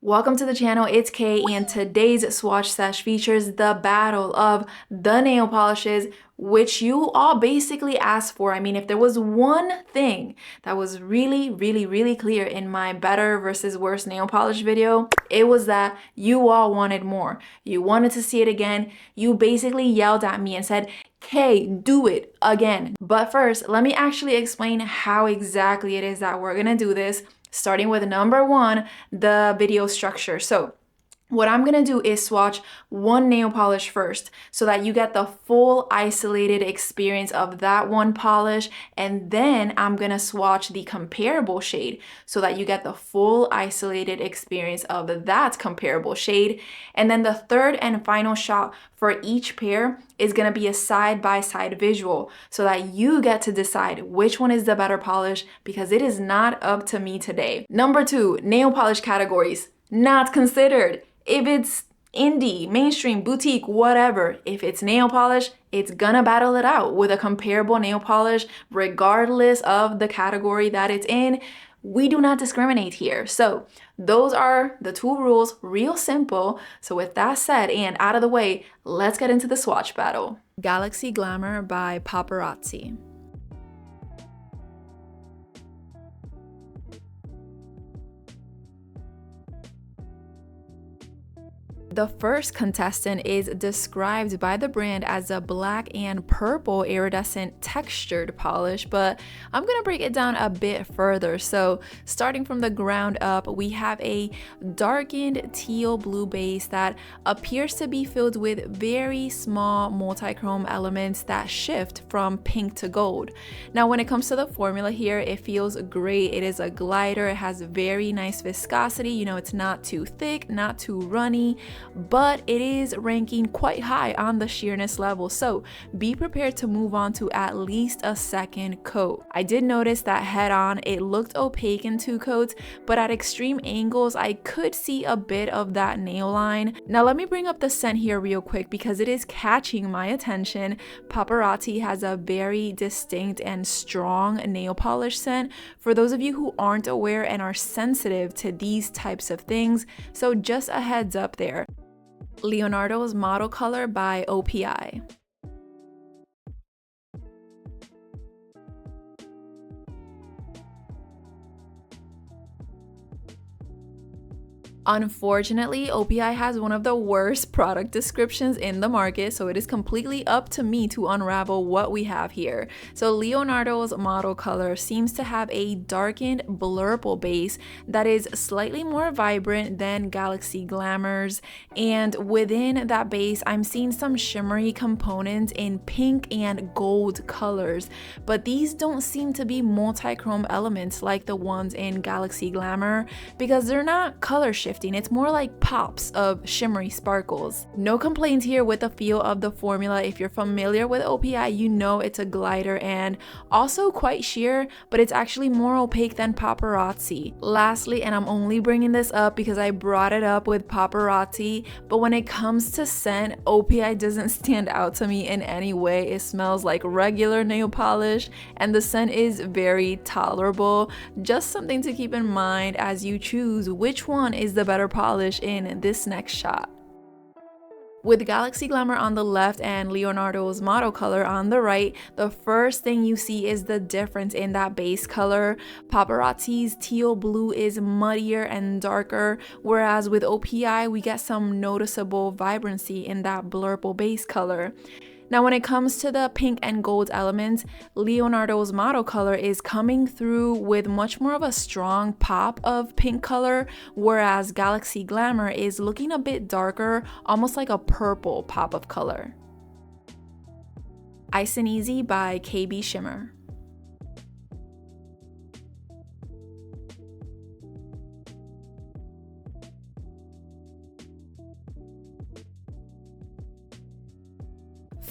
Welcome to the channel, it's Kay, and today's swatch sesh features the battle of the nail polishes, which you all basically asked for. I mean, if there was one thing that was really clear in my better versus worse nail polish video, it was that you all wanted more. You wanted to see it again. You basically yelled at me and said, Kay, do it again. But first, let me actually explain how exactly it is that we're gonna do this, starting with number one, the video structure. So what I'm gonna do is swatch one nail polish first so that you get the full isolated experience of that one polish, and then I'm gonna swatch the comparable shade so that you get the full isolated experience of that comparable shade. And then the third and final shot for each pair is gonna be a side-by-side visual so that you get to decide which one is the better polish, because it is not up to me today. Number two, nail polish categories. Not considered. If it's indie, mainstream, boutique, whatever, if it's nail polish, it's gonna battle it out with a comparable nail polish regardless of the category that it's in. We do not discriminate here. So those are the two rules, real simple. So with that said and out of the way, let's get into the swatch battle. Galaxy Glamour by Paparazzi. The first contestant is described by the brand as a black and purple iridescent textured polish, but I'm gonna break it down a bit further. So starting from the ground up, we have a darkened teal blue base that appears to be filled with very small multi-chrome elements that shift from pink to gold. Now when it comes to the formula here, it feels great. It is a glider, it has very nice viscosity, you know, it's not too thick, not too runny, but it is ranking quite high on the sheerness level, so be prepared to move on to at least a second coat. I did notice that head on it looked opaque in two coats, but at extreme angles I could see a bit of that nail line. Now let me bring up the scent here real quick because it is catching my attention. Paparazzi has a very distinct and strong nail polish scent for those of you who aren't aware and are sensitive to these types of things, so just a heads up there. Leonardo's Model Color by OPI. Unfortunately, OPI has one of the worst product descriptions in the market, so it is completely up to me to unravel what we have here. So Leonardo's Model Color seems to have a darkened blurple base that is slightly more vibrant than Galaxy Glamour's, and within that base I'm seeing some shimmery components in pink and gold colors, but these don't seem to be multi-chrome elements like the ones in Galaxy Glamour because they're not color shifting. It's more like pops of shimmery sparkles. No complaints here with the feel of the formula. If you're familiar with OPI, you know it's a glider and also quite sheer, but it's actually more opaque than Paparazzi. Lastly, and I'm only bringing this up because I brought it up with Paparazzi, but when it comes to scent, OPI doesn't stand out to me in any way. It smells like regular nail polish and the scent is very tolerable. Just something to keep in mind as you choose which one is the better polish in this next shot. With Galaxy Glamour on the left and Leonardo's Model Color on the right, the first thing you see is the difference in that base color. Paparazzi's teal blue is muddier and darker, whereas with OPI we get some noticeable vibrancy in that blurple base color. Now when it comes to the pink and gold elements, Leonardo's Model Color is coming through with much more of a strong pop of pink color, whereas Galaxy Glamour is looking a bit darker, almost like a purple pop of color. Ice and Easy by KB Shimmer.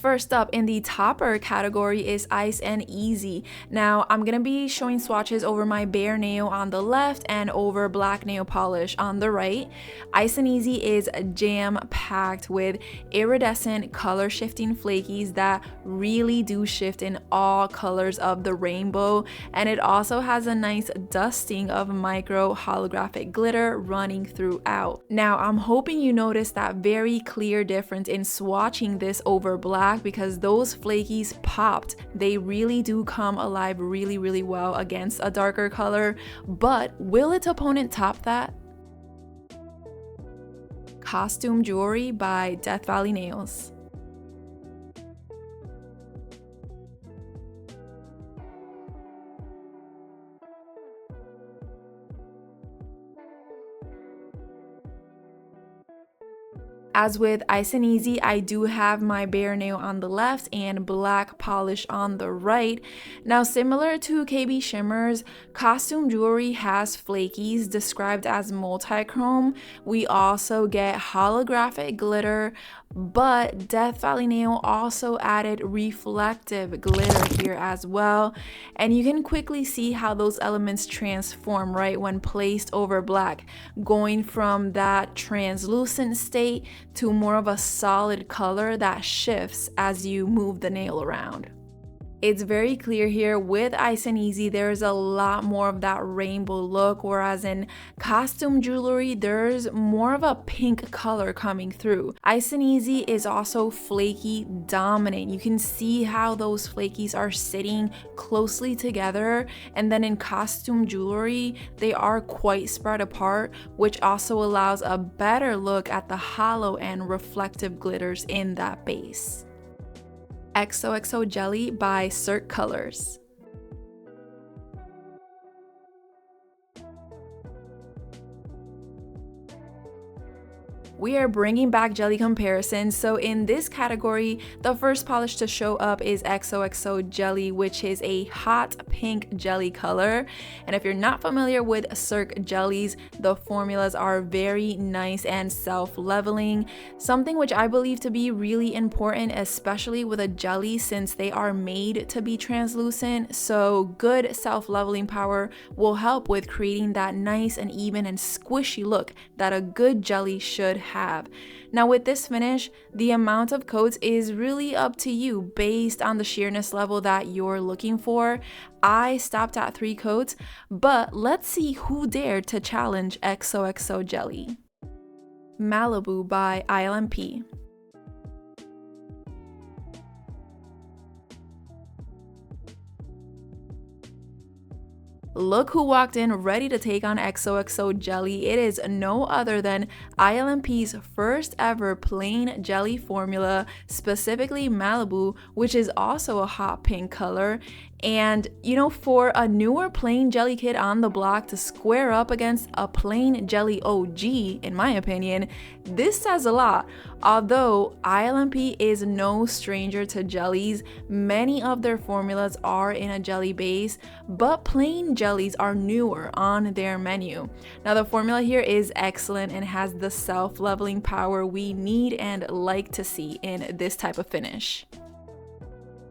First up in the topper category is Ice and Easy. Now I'm gonna be showing swatches over my bare nail on the left and over black nail polish on the right. Ice and Easy is jam-packed with iridescent color shifting flakies that really do shift in all colors of the rainbow, and it also has a nice dusting of micro holographic glitter running throughout. Now I'm hoping you notice that very clear difference in swatching this over black, because those flakies popped. They really do come alive really well against a darker color, but will its opponent top that? Costume Jewelry by Death Valley Nails. As with Ice and Easy, I do have my bare nail on the left and black polish on the right. Now, similar to KB Shimmers, Costume Jewelry has flakies described as multi-chrome. We also get holographic glitter, but Death Valley Nail also added reflective glitter here as well. And you can quickly see how those elements transform, right, when placed over black, going from that translucent state to more of a solid color that shifts as you move the nail around. It's very clear here with Ice and Easy, there's a lot more of that rainbow look, whereas in Costume Jewelry, there's more of a pink color coming through. Ice and Easy is also flaky dominant. You can see how those flakies are sitting closely together, and then in Costume Jewelry, they are quite spread apart, which also allows a better look at the hollow and reflective glitters in that base. XOXO Jelly by Cirque Colors. We are bringing back jelly comparisons. So in this category, the first polish to show up is XOXO Jelly, which is a hot pink jelly color. And if you're not familiar with Cirque jellies, the formulas are very nice and self-leveling, something which I believe to be really important, especially with a jelly, since they are made to be translucent. So good self-leveling power will help with creating that nice and even and squishy look that a good jelly should have. Now with this finish, the amount of coats is really up to you based on the sheerness level that you're looking for. I stopped at 3 coats, but let's see who dared to challenge XOXO Jelly. Malibu by ILMP. Look who walked in ready to take on XOXO Jelly. It is no other than ILMP's first ever plain jelly formula, specifically Malibu, which is also a hot pink color. And you know, for a newer plain jelly kit on the block to square up against a plain jelly OG, in my opinion, this says a lot. Although ILMP is no stranger to jellies, many of their formulas are in a jelly base, but plain jellies are newer on their menu. Now the formula here is excellent and has the self-leveling power we need and like to see in this type of finish.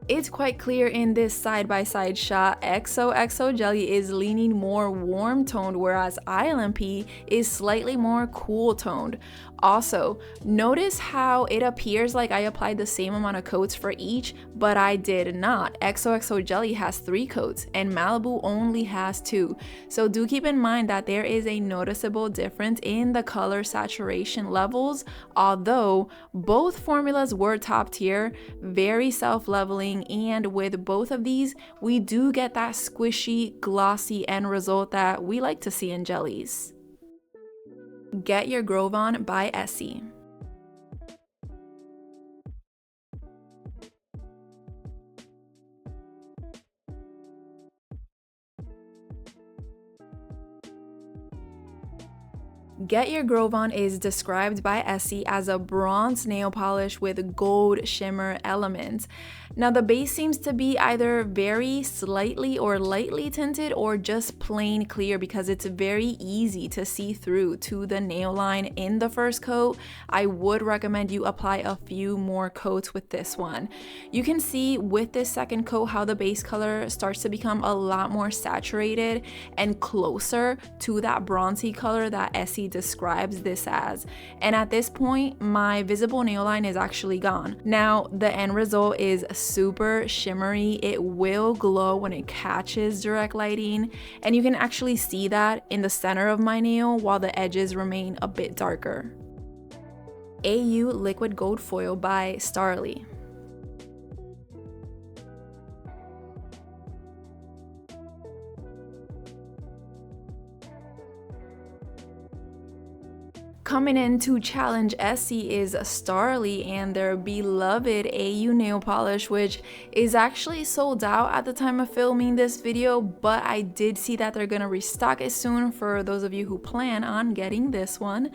It's quite clear in this side-by-side shot, XOXO Jelly is leaning more warm toned, whereas ILMP is slightly more cool toned. Also, notice how it appears like I applied the same amount of coats for each, but I did not. XOXO Jelly has 3 coats and Malibu only has 2. So do keep in mind that there is a noticeable difference in the color saturation levels, although both formulas were top tier, very self-leveling, and with both of these, we do get that squishy, glossy end result that we like to see in jellies. Get Your Grove On by Essie. Get Your Grove On is described by Essie as a bronze nail polish with gold shimmer elements. Now the base seems to be either very slightly or lightly tinted or just plain clear because it's very easy to see through to the nail line in the first coat. I would recommend you apply a few more coats with this one. You can see with this second coat how the base color starts to become a lot more saturated and closer to that bronzy color that Essie describes this as. And at this point, my visible nail line is actually gone. Now, the end result is super shimmery. It will glow when it catches direct lighting, and you can actually see that in the center of my nail while the edges remain a bit darker. AU Liquid Gold Foil by Starly. Coming in to challenge Essie is Starly and their beloved AU nail polish, which is actually sold out at the time of filming this video, but I did see that they're gonna restock it soon for those of you who plan on getting this one.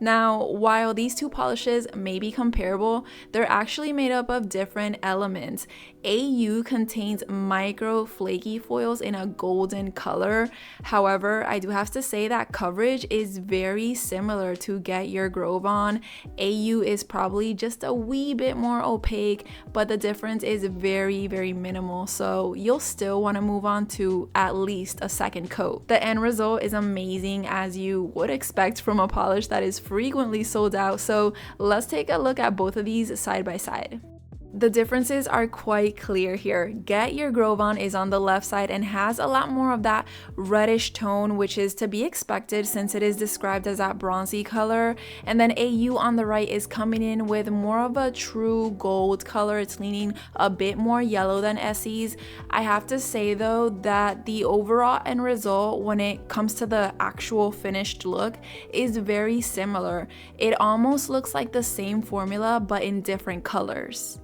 Now, while these two polishes may be comparable, they're actually made up of different elements. AU contains micro flaky foils in a golden color. However, I do have to say that coverage is very similar to Get Your Grove On. AU is probably just a wee bit more opaque, but the difference is very, very minimal. So you'll still want to move on to at least a second coat. The end result is amazing, as you would expect from a polish that is frequently sold out. So let's take a look at both of these side by side. The differences are quite clear here. Get Your Grove On is on the left side and has a lot more of that reddish tone, which is to be expected since it is described as that bronzy color. And then AU on the right is coming in with more of a true gold color. It's leaning a bit more yellow than Essie's. I have to say though that the overall end result when it comes to the actual finished look is very similar. It almost looks like the same formula but in different colors.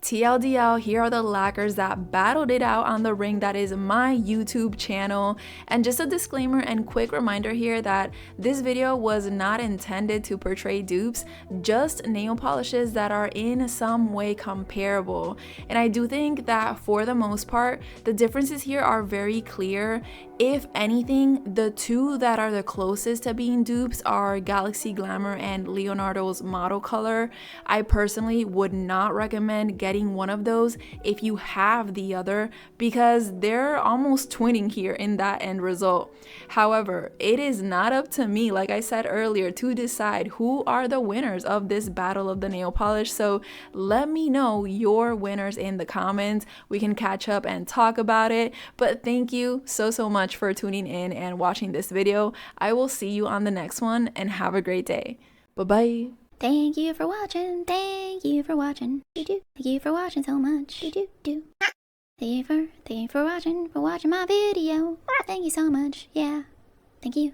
TLDL, here are the lacquers that battled it out on the ring that is my YouTube channel. And just a disclaimer and quick reminder here that this video was not intended to portray dupes, just nail polishes that are in some way comparable. And I do think that for the most part, the differences here are very clear. If anything, the two that are the closest to being dupes are Galaxy Glamour and Leonardo's Model Color. I personally would not recommend getting one of those if you have the other, because they're almost twinning here in that end result. However, it is not up to me, like I said earlier, to decide who are the winners of this battle of the nail polish. So let me know your winners in the comments. We can catch up and talk about it. But thank you so much for tuning in and watching this video. I will see you on the next one, and have a great day. Bye-bye. Thank you for watching. Thank you for watching. Thank you for watching so much. Thank you for watching my video. Thank you so much. Yeah. Thank you.